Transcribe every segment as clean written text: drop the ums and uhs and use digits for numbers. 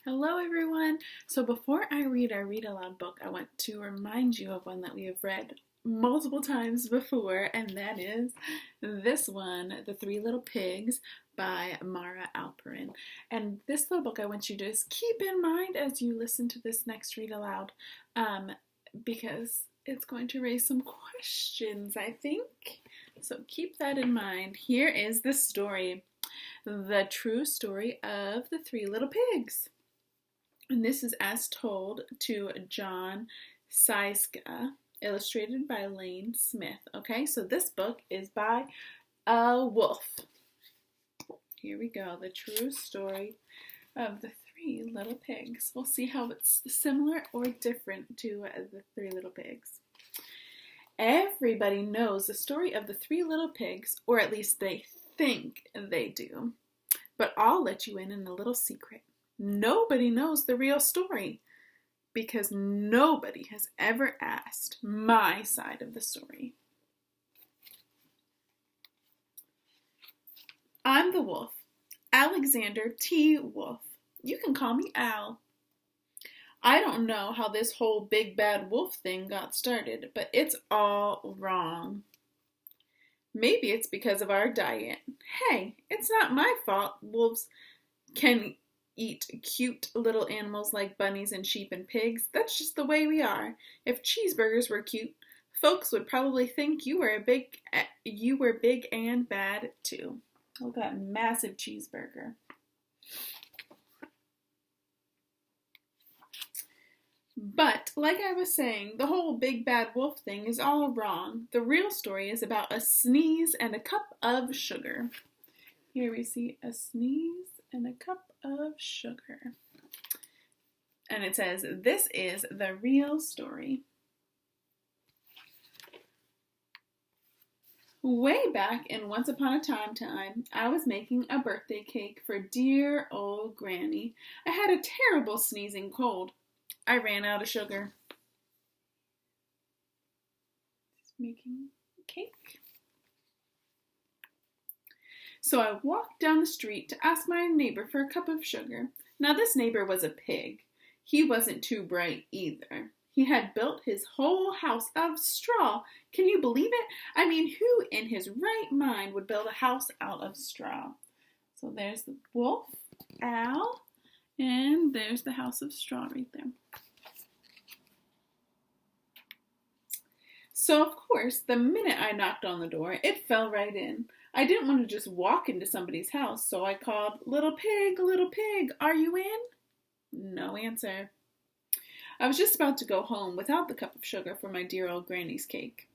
Hello, everyone. So, before I read our read aloud book, I want to remind you of one that we have read multiple times before, and that is this one, The Three Little Pigs by Mara Alperin. And this little book I want you to just keep in mind as you listen to this next read aloud, because it's going to raise some questions, I think. So, keep that in mind. Here is the story. The true story of the Three Little Pigs. And this is as told to John Scieszka, illustrated by Lane Smith. Okay, so this book is by a wolf. Here we go, the true story of the Three Little Pigs. We'll see how it's similar or different to the Three Little Pigs. Everybody knows the story of the Three Little Pigs, or at least they think they do. But I'll let you in a little secret. Nobody knows the real story because nobody has ever asked my side of the story. I'm the wolf, Alexander T. Wolf. You can call me Al. I don't know how this whole big bad wolf thing got started, but it's all wrong. Maybe it's because of our diet. Hey, it's not my fault wolves can eat cute little animals like bunnies and sheep and pigs. That's just the way we are. If cheeseburgers were cute, folks would probably think you were big and bad too. Look at that massive cheeseburger. But, like I was saying, the whole big bad wolf thing is all wrong. The real story is about a sneeze and a cup of sugar. Here we see a sneeze and a cup of sugar. And it says, this is the real story. Way back in Once Upon a Time, I was making a birthday cake for dear old Granny. I had a terrible sneezing cold. I ran out of sugar. Just making a cake. So I walked down the street to ask my neighbor for a cup of sugar. Now this neighbor was a pig. He wasn't too bright either. He had built his whole house out of straw. Can you believe it? I mean, who in his right mind would build a house out of straw? So there's the wolf, Al, and there's the house of straw right there. So of course, the minute I knocked on the door, it fell right in. I didn't want to just walk into somebody's house, so I called, little pig, are you in? No answer. I was just about to go home without the cup of sugar for my dear old Granny's cake.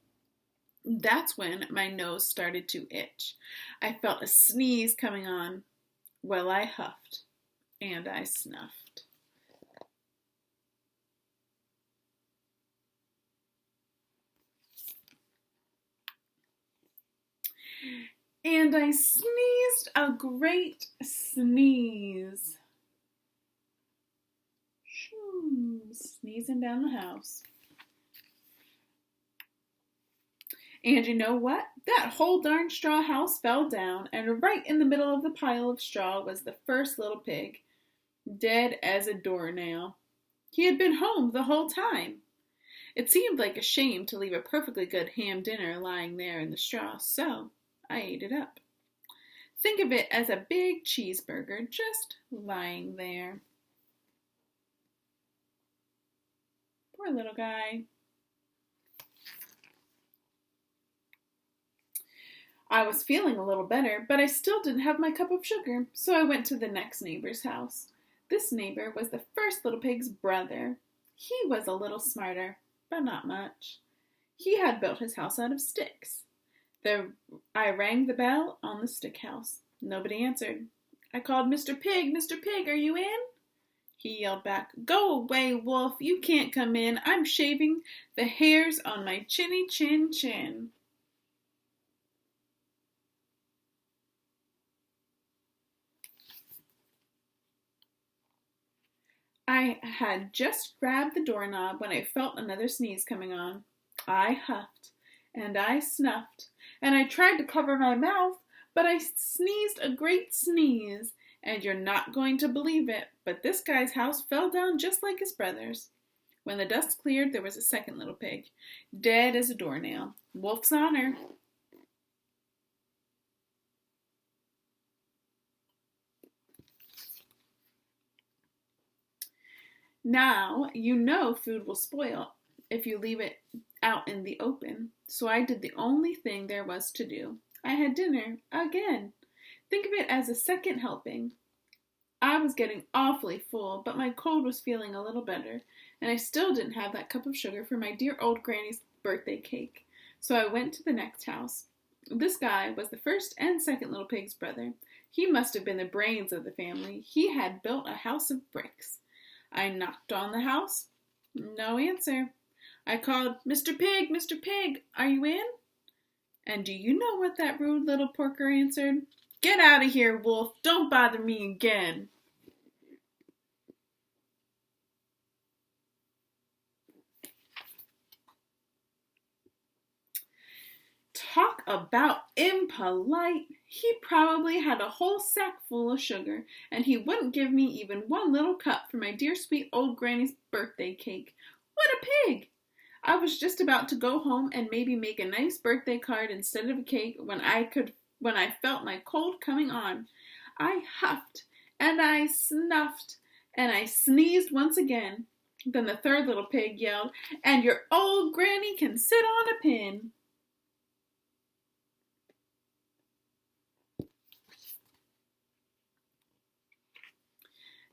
That's when my nose started to itch. I felt a sneeze coming on. Well, I huffed and I snuffed. And I sneezed a great sneeze. Sneezing down the house. And you know what? That whole darn straw house fell down, and right in the middle of the pile of straw was the first little pig, dead as a doornail. He had been home the whole time. It seemed like a shame to leave a perfectly good ham dinner lying there in the straw, so I ate it up. Think of it as a big cheeseburger just lying there. Poor little guy. I was feeling a little better, but I still didn't have my cup of sugar, so I went to the next neighbor's house. This neighbor was the first little pig's brother. He was a little smarter, but not much. He had built his house out of sticks. I rang the bell on the stick house. Nobody answered. I called, Mr. Pig, are you in? He yelled back, go away, wolf, you can't come in. I'm shaving the hairs on my chinny chin chin. I had just grabbed the doorknob when I felt another sneeze coming on. I huffed and I snuffed, and I tried to cover my mouth, but I sneezed a great sneeze, And you're not going to believe it, but this guy's house fell down just like his brother's. When the dust cleared, there was a second little pig, dead as a doornail. Wolf's honor. Now, you know food will spoil if you leave it out in the open, so I did the only thing there was to do. I had dinner again. Think of it as a second helping. I was getting awfully full, but my cold was feeling a little better, and I still didn't have that cup of sugar for my dear old granny's birthday cake. So I went to the next house. This guy was the first and second little pig's brother. He must have been the brains of the family. He had built a house of bricks. I knocked on the house. No answer. I called, Mr. Pig, Mr. Pig, are you in? And do you know what that rude little porker answered? Get out of here, Wolf. Don't bother me again. Talk about impolite. He probably had a whole sack full of sugar, and he wouldn't give me even one little cup for my dear sweet old granny's birthday cake. What a pig! I was just about to go home and maybe make a nice birthday card instead of a cake when I felt my cold coming on. I huffed, and I snuffed, and I sneezed once again. Then the third little pig yelled, and your old granny can sit on a pin.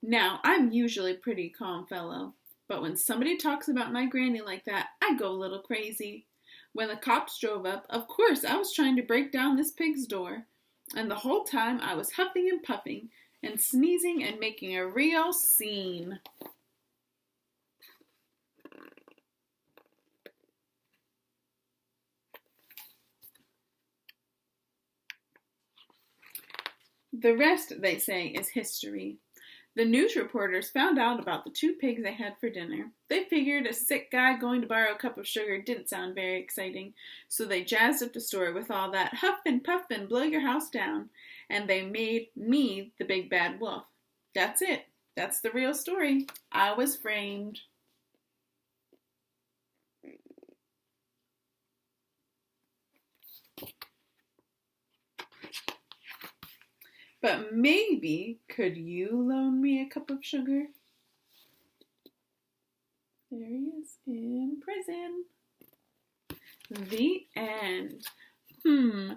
Now, I'm usually a pretty calm fellow, but when somebody talks about my granny like that, I go a little crazy. When the cops drove up, of course I was trying to break down this pig's door, and the whole time I was huffing and puffing and sneezing and making a real scene. The rest, they say, is history. The news reporters found out about the two pigs they had for dinner. They figured a sick guy going to borrow a cup of sugar didn't sound very exciting, so they jazzed up the story with all that huff and puff and blow your house down, and they made me the big bad wolf. That's it. That's the real story. I was framed. But maybe, could you loan me a cup of sugar? There he is, in prison. The end. Who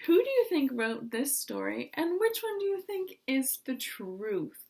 do you think wrote this story, and which one do you think is the truth?